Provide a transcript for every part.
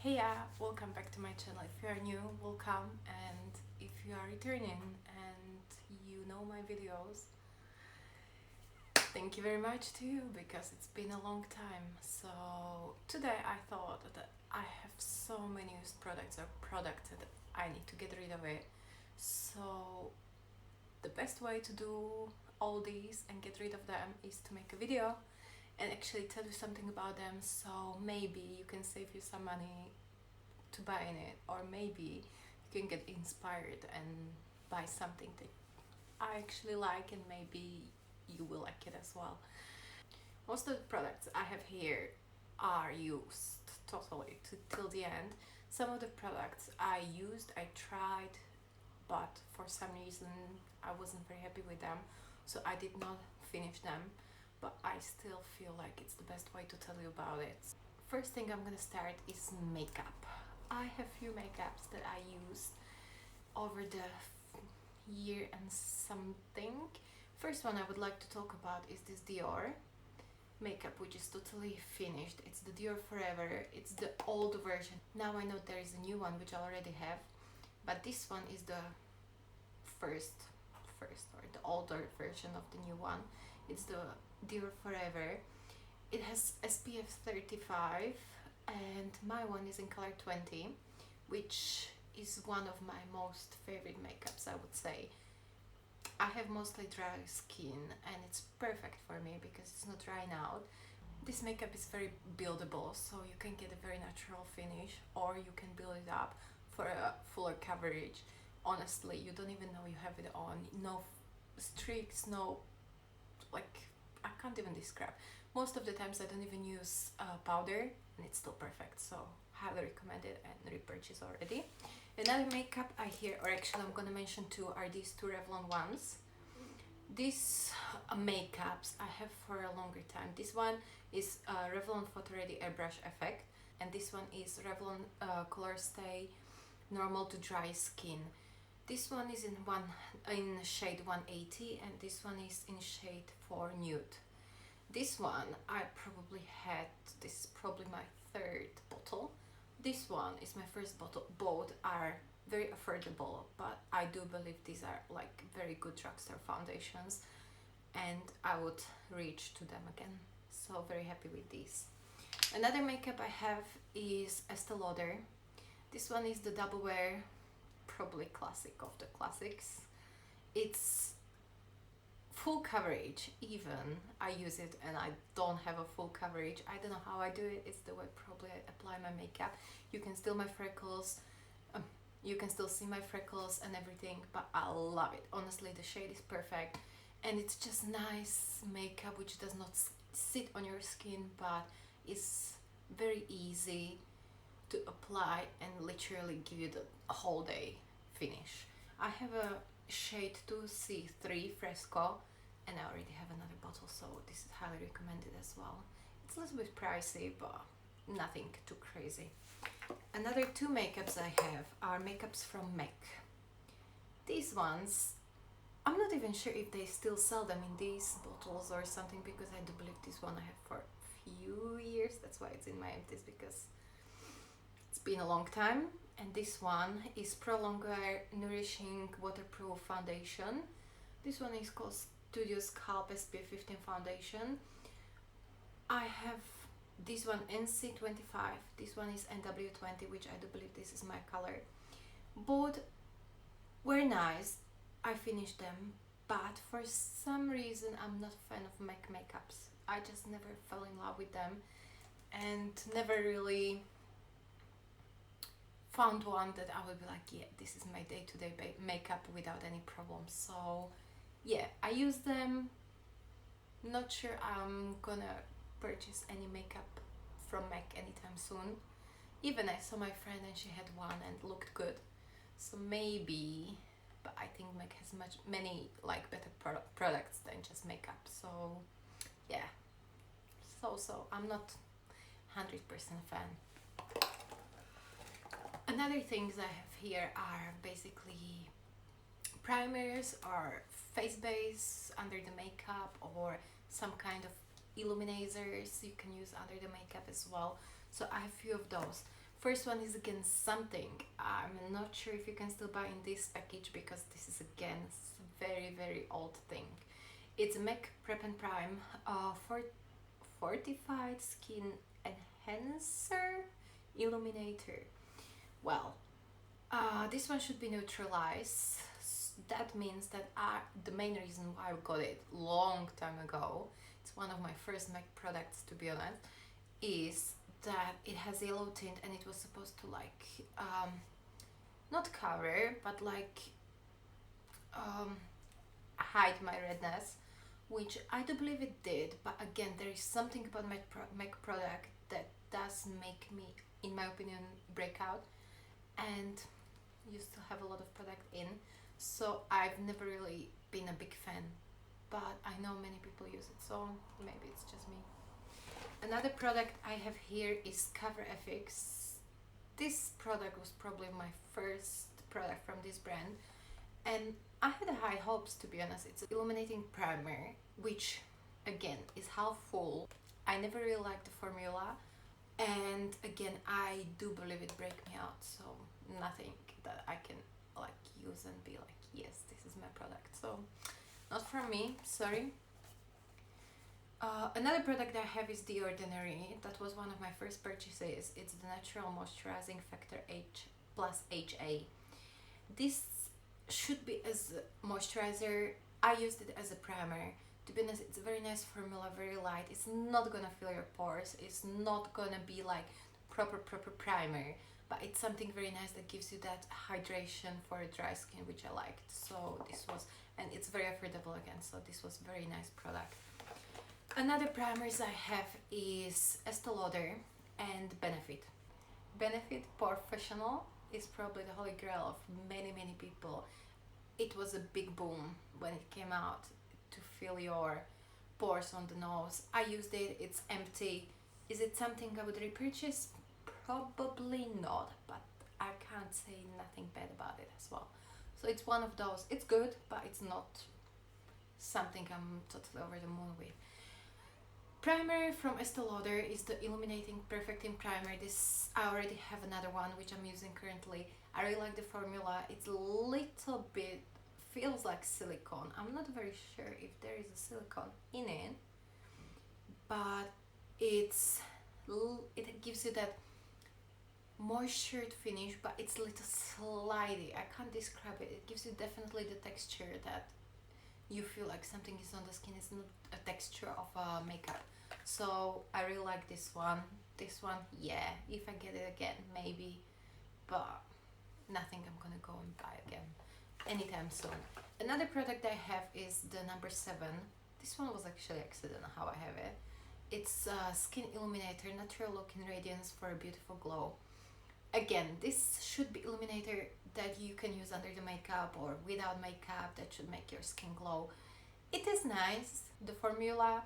Hey, welcome back to my channel. If you are new, welcome, and if you are returning and you know my videos, thank you very much to you, because it's been a long time. So today I thought that I have so many used products that I need to get rid of it. So the best way to do all these and get rid of them is to make a video and actually tell you something about them, so maybe you can save you some money to buying it, or maybe you can get inspired and buy something that I actually like, and maybe you will like it as well. Most of the products I have here are used totally till the end. Some of the products I used, I tried, but for some reason I wasn't very happy with them, so I did not finish them, but I still feel like it's the best way to tell you about it. First thing I'm gonna start is makeup. I have few makeups that I used over the year and something. First one I would like to talk about is this Dior makeup, which is totally finished. It's the Dior Forever. It's the old version. Now I know there is a new one which I already have, but this one is the first or the older version of the new one. It's the Dior Forever. It has SPF 35 and my one is in color 20, which is one of my most favorite makeups, I would say. I have mostly dry skin and it's perfect for me because it's not drying out. This makeup is very buildable, so you can get a very natural finish, or you can build it up for a fuller coverage. Honestly, you don't even know you have it on. No streaks, no, like, I can't even describe. Most of the times I don't even use powder and it's still perfect, so highly recommend it and repurchase already. Another makeup I hear, or actually I'm gonna mention two, are these two Revlon ones. These makeups I have for a longer time. This one is Revlon Photoready Airbrush Effect, and this one is Revlon Colorstay Normal to Dry Skin. This one is in shade 180 and this one is in shade 4 Nude. This one I probably had, this is probably my third bottle. This one is my first bottle. Both are very affordable, but I do believe these are like very good drugstore foundations and I would reach to them again. So very happy with these. Another makeup I have is Estee Lauder. This one is the Double Wear, probably classic of the classics. It's full coverage. Even I use it and I don't have a full coverage. I don't know how I do it. It's the way probably I apply my makeup. You can still my freckles, you can still see my freckles and everything, but I love it. Honestly, the shade is perfect and it's just nice makeup which does not sit on your skin, but is very easy to apply and literally give you the whole day finish. I have a shade 2C3 Fresco and I already have another bottle, so this is highly recommended as well. It's a little bit pricey, but nothing too crazy. Another two makeups I have are makeups from MAC. These ones, I'm not even sure if they still sell them in these bottles or something, because I do believe this one I have for a few years. That's why it's in my empties, because it's been a long time. And this one is Pro Longwear Nourishing Waterproof Foundation. This one is called Studio Sculpt SPF 15 Foundation. I have this one NC25, this one is NW20, which I do believe this is my color. Both were nice, I finished them, but for some reason I'm not a fan of MAC makeups. I just never fell in love with them and never really found one that I would be like, yeah, this is my day-to-day makeup without any problems. So yeah, I use them. Not sure I'm gonna purchase any makeup from MAC anytime soon. Even I saw my friend and she had one and looked good, so maybe, but I think MAC has many like better products than just makeup. So yeah, so I'm not 100% fan. Another things I have here are basically primers or face base under the makeup, or some kind of illuminators you can use under the makeup as well. So I have a few of those. First one is again something. I'm not sure if you can still buy in this package because this is again very old thing. It's a MAC Prep&Prime for fortified skin enhancer illuminator. Well, this one should be neutralized. That means that the main reason why I got it long time ago, it's one of my first MAC products to be honest, is that it has yellow tint and it was supposed to like not cover but like hide my redness, which I do believe it did, but again there is something about MAC product that does make me, in my opinion, break out, and you still have a lot of product in, so I've never really been a big fan, but I know many people use it, so maybe it's just me. Another product I have here is Cover FX. This product was probably my first product from this brand, and I had high hopes to be honest. It's an illuminating primer, which again is half full. I never really liked the formula, and again I do believe it break me out, so nothing that I can like use and be like, yes, this is my product. So not from me, sorry. Another product I have is Dior Diorskin. That was one of my first purchases. It's the Natural Moisturizing Factor H plus HA. This should be as a moisturizer. I used it as a primer. To be honest, it's a very nice formula, very light. It's not gonna fill your pores. It's not gonna be like proper primer, but it's something very nice that gives you that hydration for a dry skin, which I liked. So this was, and it's very affordable again, so this was very nice product. Another primers I have is Estee Lauder and Benefit. Benefit Porefessional is probably the holy grail of many people. It was a big boom when it came out to fill your pores on the nose. I used it, it's empty. Is it something I would repurchase? Probably not, but I can't say nothing bad about it as well. So it's one of those, it's good, but it's not something I'm totally over the moon with. Primer from Estee Lauder is the Illuminating Perfecting Primer. This, I already have another one which I'm using currently. I really like the formula. It's a little bit, feels like silicone. I'm not very sure if there is a silicone in it, but it gives you that moistured finish, but it's a little slidey. I can't describe it. It gives you definitely the texture that you feel like something is on the skin. It's not a texture of makeup. So I really like this one. This one, yeah, if I get it again, maybe, but nothing I'm gonna go and buy again anytime soon. Another product I have is the number 7. This one was actually accident how I have it. It's Skin Illuminator, Natural Looking Radiance for a Beautiful Glow. Again, this should be illuminator that you can use under the makeup or without makeup, that should make your skin glow. It is nice, the formula,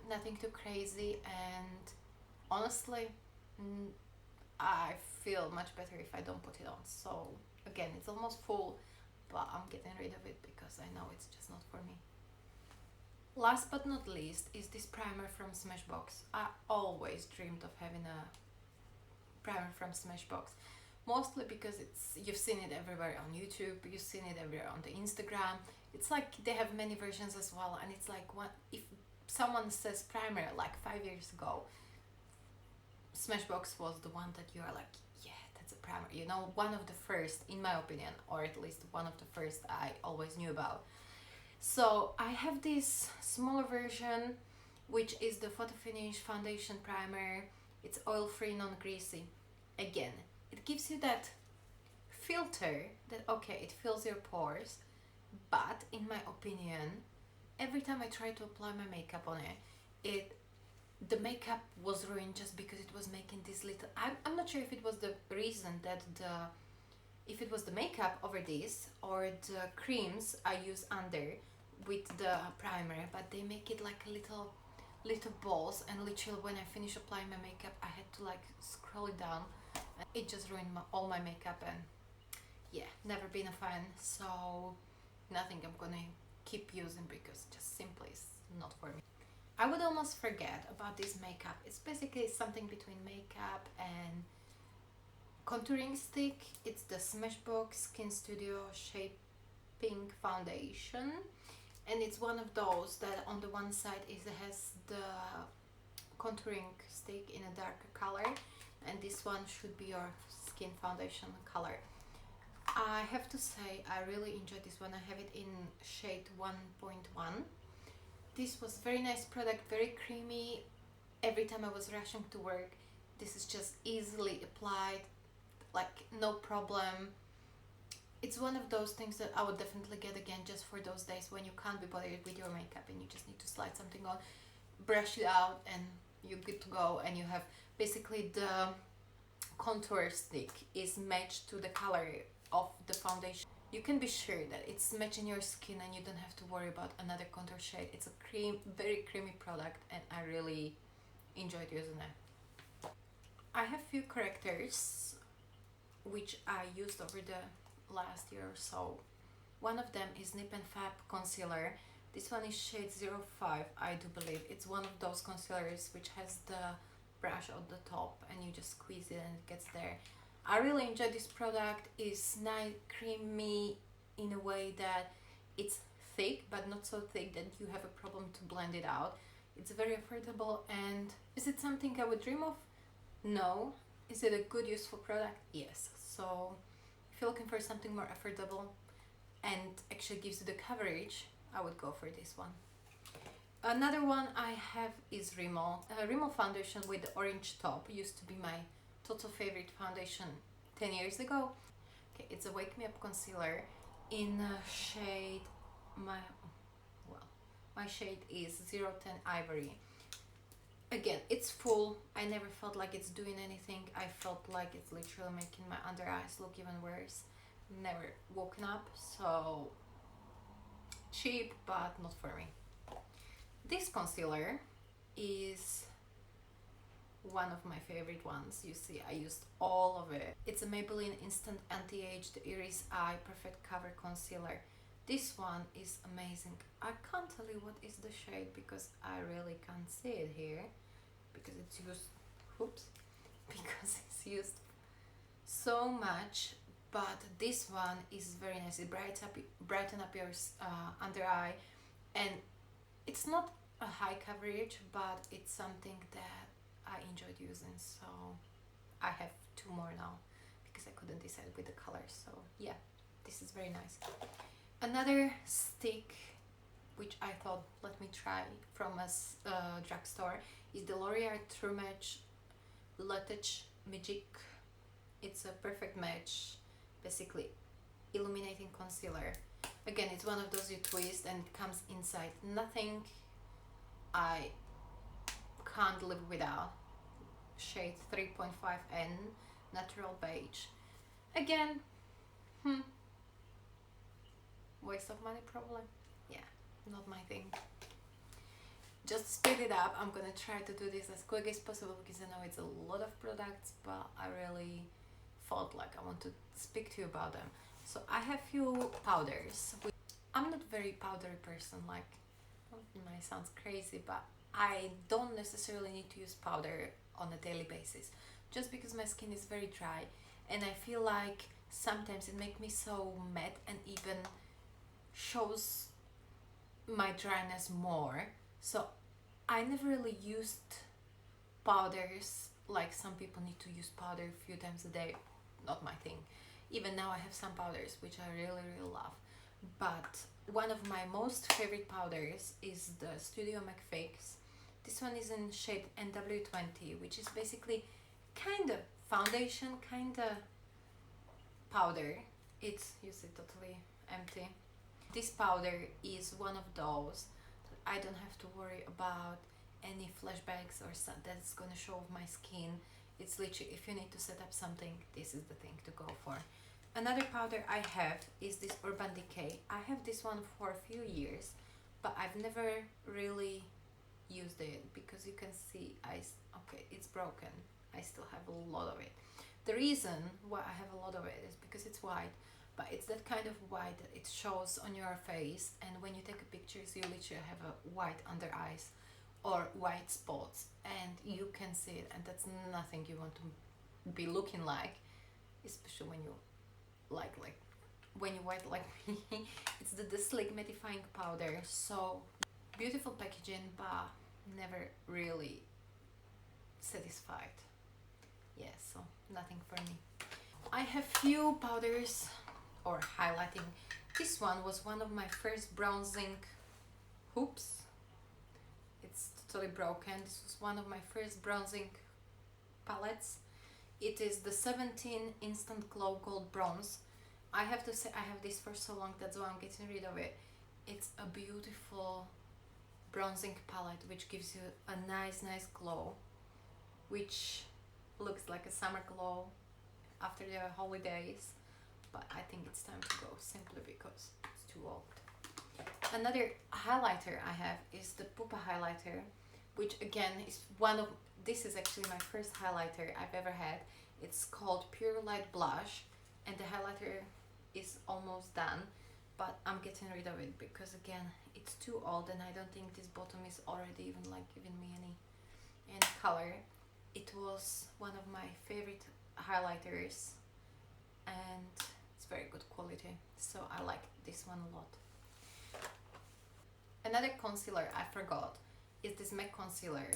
nothing too crazy, and honestly I feel much better if I don't put it on. So again, it's almost full, but I'm getting rid of it because I know it's just not for me. Last but not least is this primer from Smashbox. I always dreamed of having a primer from Smashbox, mostly because you've seen it everywhere on YouTube, you've seen it everywhere on the Instagram. It's like they have many versions as well, and it's like if someone says primer like 5 years ago, Smashbox was the one that you are like, yeah, that's a primer, you know, one of the first in my opinion, or at least one of the first I always knew about. So I have this smaller version, which is the Photo Finish Foundation Primer. It's oil-free, non-greasy. Again, it gives you that filter that, okay, it fills your pores, but in my opinion, every time I try to apply my makeup on it, the makeup was ruined just because it was making this little, I'm not sure if it was the reason that if it was the makeup over this or the creams I use under with the primer, but they make it like a little balls, and literally when I finish applying my makeup I had to like scroll it down, and it just ruined all my makeup, and yeah, never been a fan. So nothing I'm gonna keep using because just simply it's not for me. I would almost forget about this makeup. It's basically something between makeup and contouring stick. It's the Smashbox Skin Studio Shaping Foundation, and it's one of those that on the one side it has the contouring stick in a darker color, and this one should be your skin foundation color. I have to say I really enjoyed this one. I have it in shade 1.1. This was very nice product, very creamy. Every time I was rushing to work, this is just easily applied, like no problem. It's one of those things that I would definitely get again just for those days when you can't be bothered with your makeup and you just need to slide something on, brush it out, and you're good to go. And you have basically the contour stick is matched to the color of the foundation. You can be sure that it's matching your skin and you don't have to worry about another contour shade. It's a very creamy product, and I really enjoyed using it. I have few correctors which I used over the last year or so. One of them is Nip&Fab concealer. This one is shade 05, I do believe. It's one of those concealers which has the brush on the top and you just squeeze it and it gets there. I really enjoy this product. It's nice, creamy in a way that it's thick, but not so thick that you have a problem to blend it out. It's very affordable. And is it something I would dream of? No. Is it a good, useful product? Yes. So if you're looking for something more affordable and actually gives you the coverage, I would go for this one. Another one I have is Rimmel. Rimmel foundation with the orange top used to be my total favorite foundation 10 years ago. Okay, it's a Wake Me Up concealer in shade, my shade is 010 Ivory. Again, it's full. I never felt like it's doing anything. I felt like it's literally making my under eyes look even worse. Never woken up, so cheap, but not for me. This concealer is one of my favorite ones. You see, I used all of it. It's a Maybelline Instant Anti-Age Iris Eye Perfect Cover Concealer. This one is amazing. I can't tell you what is the shade because I really can't see it here because it's used, because it's used so much. But this one is very nice. It brighten up your under eye, and it's not a high coverage, but it's something that I enjoyed using, so I have two more now because I couldn't decide with the colors. So yeah, this is very nice. Another stick which I thought let me try from a drugstore is the L'Oreal True Match Latex Magic. It's a perfect match, basically illuminating concealer. Again, it's one of those you twist and it comes inside. Nothing I can't live without. Shade 3.5N Natural Beige. Again, waste of money probably. Yeah, not my thing. Just speed it up. I'm gonna try to do this as quick as possible because I know it's a lot of products, but I really felt like I want to speak to you about them. So I have few powders. I'm not very powdery person, like, it might sound crazy, but I don't necessarily need to use powder on a daily basis just because my skin is very dry and I feel like sometimes it makes me so matte and even shows my dryness more. So I never really used powders like some people need to use powder a few times a day. Not my thing. Even now I have some powders which I really love, but one of my most favorite powders is the Studio McFix. This one is in shade NW20, which is basically kind of foundation, kind of powder. It's, you see, totally empty. This powder is one of those that I don't have to worry about any flashbacks or something that's gonna show off my skin. It's literally, if you need to set up something, this is the thing to go for. Another powder I have is this Urban Decay. I have this one for a few years, but I've never really used it because you can see okay, it's broken. I still have a lot of it. The reason why I have a lot of it is because it's white, but it's that kind of white that it shows on your face, and when you take a pictures you literally have a white under eyes or white spots and you can see it, and that's nothing you want to be looking like. especially when you like when you white like me. It's the Sleek mattifying powder. So beautiful packaging, but never really satisfied. Yeah, so nothing for me. I have few powders or highlighting. This one was one of my first bronzing. Oops, it's totally broken. This was one of my first bronzing palettes. It is the 17 Instant Glow Gold Bronze. I have to say, I have this for so long, that's why I'm getting rid of it. It's a beautiful bronzing palette which gives you a nice glow, which looks like a summer glow after the holidays, but I think it's time to go simply because it's too old. Another highlighter I have is the Pupa highlighter, which again is this is actually my first highlighter I've ever had. It's called Pure Light Blush, and the highlighter is almost done, but I'm getting rid of it because again it's too old and I don't think this bottom is already even like giving me any color. It was one of my favorite highlighters and it's very good quality, so I like this one a lot. Another concealer I forgot is this MAC concealer.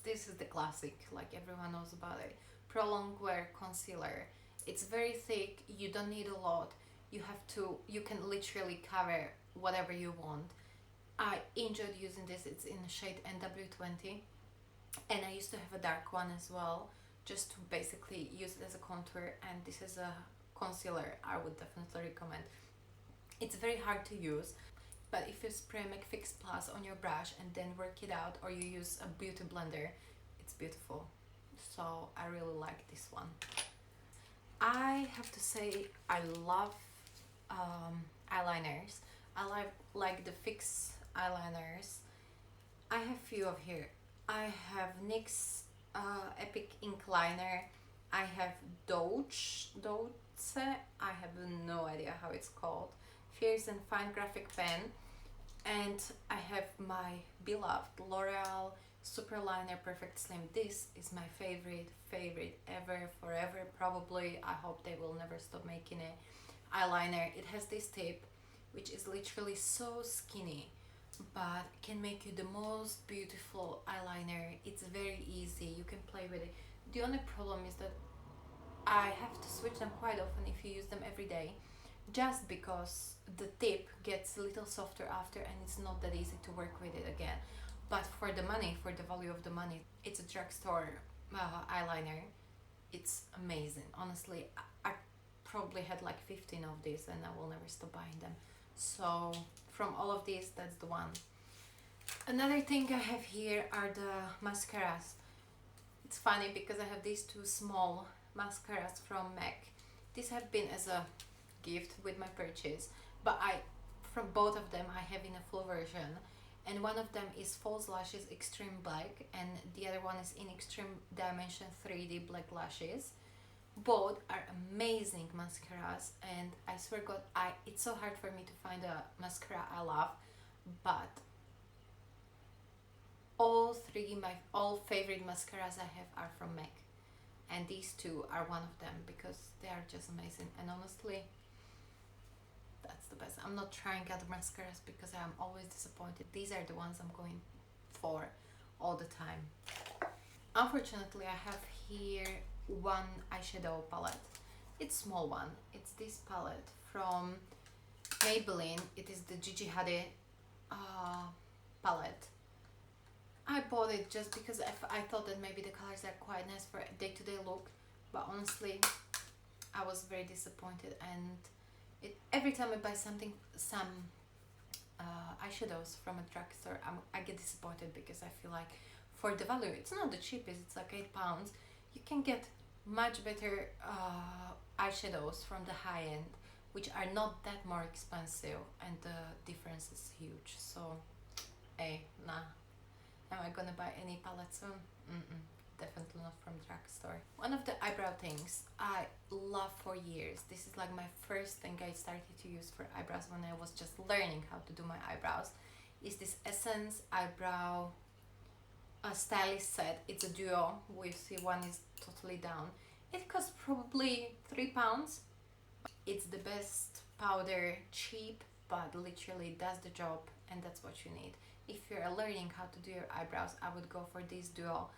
This is the classic, like everyone knows about it. Pro Longwear concealer. It's very thick, you don't need a lot. You can literally cover whatever you want. I enjoyed using this. It's in the shade NW20, and I used to have a dark one as well, just to basically use it as a contour, and this is a concealer I would definitely recommend. It's very hard to use, but if you spray MAC Fix Plus on your brush and then work it out, or you use a beauty blender, it's beautiful. So I really like this one. I have to say I love eyeliners. I like the Fix eyeliners. I have few of here. I have NYX Epic Ink Liner. I have Doce. I have no idea how it's called. Fierce and Fine Graphic Pen. And I have my beloved L'Oreal Super Liner Perfect Slim. This is my favorite ever, forever probably. I hope they will never stop making it. Eyeliner. It has this tip which is literally so skinny but can make you the most beautiful eyeliner. It's very easy, you can play with it. The only problem is that I have to switch them quite often if you use them every day, just because the tip gets a little softer after and it's not that easy to work with it again. But for the money, for the value of the money, it's a drugstore eyeliner. It's amazing. Honestly, I probably had like 15 of these and I will never stop buying them. So from all of these, that's the one. Another thing I have here are the mascaras. It's funny because I have these two small mascaras from MAC. These have been as a gift with my purchase, but from both of them I have in a full version, and one of them is False Lashes Extreme Black and the other one is in Extreme Dimension 3D Black Lashes. Both are amazing mascaras, and I swear God, it's so hard for me to find a mascara I love, but all favorite mascaras I have are from MAC, and these two are one of them because they are just amazing. And honestly, that's the best. I'm not trying other mascaras because I'm always disappointed. These are the ones I'm going for all the time. Unfortunately, I have here one eyeshadow palette. It's small one. It's this palette from Maybelline. It is the Gigi Hadid palette. I bought it just because I thought that maybe the colors are quite nice for a day-to-day look, but honestly I was very disappointed, and every time I buy some eyeshadows from a drugstore, I get disappointed because I feel like for the value, it's not the cheapest, it's like £8, you can get much better eyeshadows from the high end, which are not that more expensive, and the difference is huge. So nah. Am I gonna buy any palette soon? Definitely not from drugstore. One of the eyebrow things I love for years, this is like my first thing I started to use for eyebrows when I was just learning how to do my eyebrows, is this Essence eyebrow stylist set. It's a duo. We see one is totally down. It costs probably £3. It's the best powder, cheap, but literally does the job, and that's what you need. If you're learning how to do your eyebrows, I would go for this duo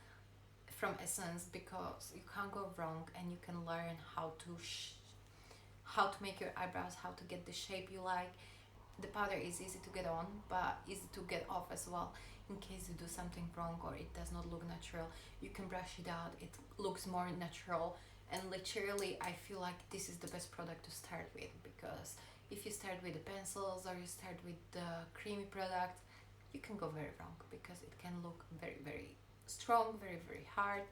from Essence, because you can't go wrong, and you can learn how to make your eyebrows, how to get the shape you like. The powder is easy to get on, but easy to get off as well. In case you do something wrong or it does not look natural, you can brush it out, it looks more natural. And literally I feel like this is the best product to start with, because if you start with the pencils or you start with the creamy product, you can go very wrong, because it can look very, very strong, very, very hard.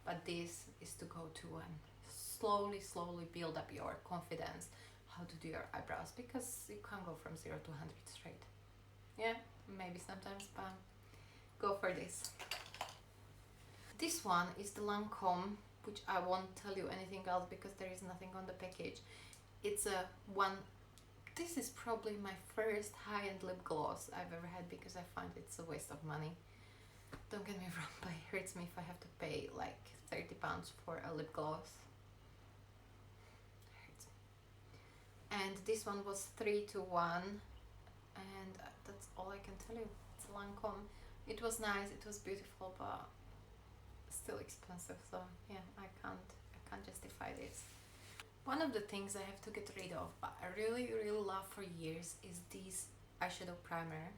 But this is to go to and slowly build up your confidence how to do your eyebrows, because you can't go from 0 to 100 straight. Yeah, maybe sometimes, but go for this. This one is the Lancome, which I won't tell you anything else because there is nothing on the package. It's a one. This is probably my first high-end lip gloss I've ever had, because I find it's a waste of money. Don't get me wrong, but it hurts me if I have to pay like £30 for a lip gloss. And this one was 3 to 1, and that's all I can tell you. It's Lancome. It was nice, it was beautiful, but still expensive, so yeah, I can't justify this. One of the things I have to get rid of, but I really love for years, is this eyeshadow primer.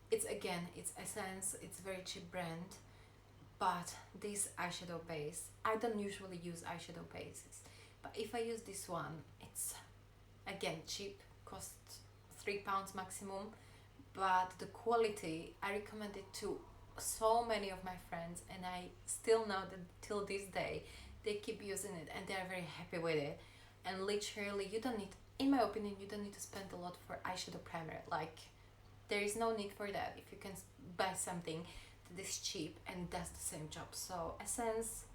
It's Essence, it's a very cheap brand, but this eyeshadow base, I don't usually use eyeshadow bases, but if I use this one, it's again cheap, costs £3 maximum, but the quality, I recommend it to so many of my friends, and I still know that till this day they keep using it and they are very happy with it. And literally you don't need, in my opinion, you don't need to spend a lot for eyeshadow primer. Like, there is no need for that if you can buy something that is cheap and does the same job. So Essence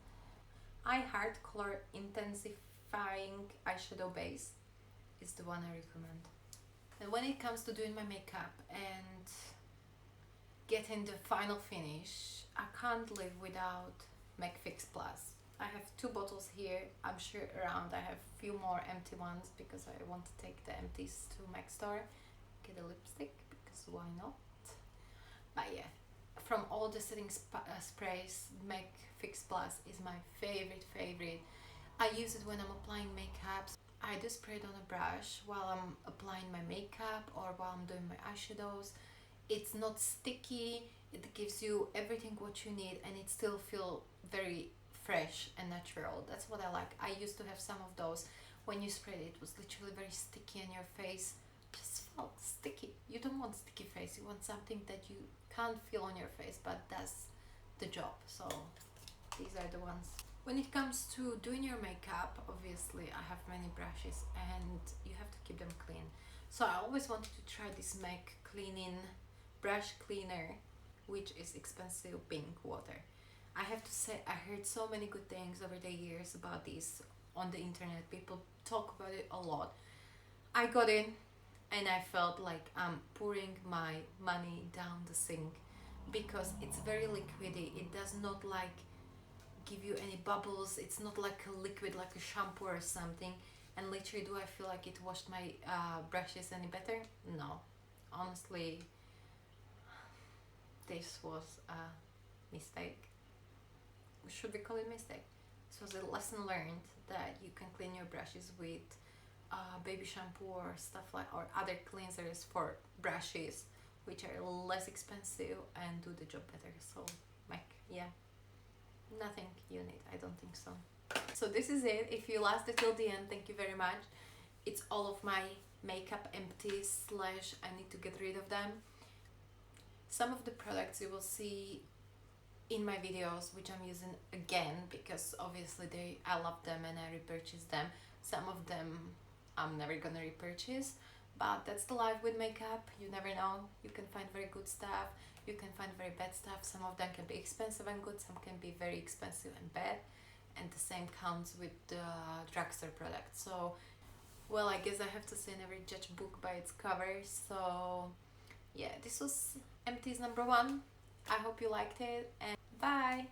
I Heart Color Intensifying Eyeshadow Base is the one I recommend. And when it comes to doing my makeup and getting the final finish, I can't live without MAC Fix Plus. I have 2 bottles here. I'm sure around I have few more empty ones, because I want to take the empties to MAC store, get a lipstick, because why not? But yeah, from all the setting sprays, MAC Fix Plus is my favorite. I use it when I'm applying makeup. I do spray it on a brush while I'm applying my makeup or while I'm doing my eyeshadows. It's not sticky, it gives you everything what you need, and it still feels very fresh and natural. That's what I like. I used to have some of those. When you sprayed it, it was literally very sticky on your face. Just felt sticky. You don't want sticky face, you want something that you can't feel on your face but does the job. So these are the ones. When it comes to doing your makeup, obviously I have many brushes and you have to keep them clean. So I always wanted to try this MAC cleaning brush cleaner, which is expensive pink water. I have to say, I heard so many good things over the years about this on the internet. People talk about it a lot. I got in and I felt like I'm pouring my money down the sink, because it's very liquidy. It does not like give you any bubbles. It's not like a liquid, like a shampoo or something. And literally, do I feel like it washed my brushes any better? No. Honestly, this was a mistake. Should we call it mistake? This was a lesson learned, that you can clean your brushes with baby shampoo or stuff like, or other cleansers for brushes, which are less expensive and do the job better. So MAC, yeah, nothing you need. I don't think so. So this is it. If you lasted till the end, thank you very much. It's all of my makeup empties / I need to get rid of them. Some of the products you will see in my videos, which I'm using again, because obviously I love them and I repurchase them. Some of them I'm never gonna repurchase, but that's the life with makeup. You never know. You can find very good stuff, you can find very bad stuff. Some of them can be expensive and good, some can be very expensive and bad, and the same counts with the drugstore products. So, well, I guess I have to say, never judge a book by its cover. So yeah, this was Empties number 1. I hope you liked it, and bye!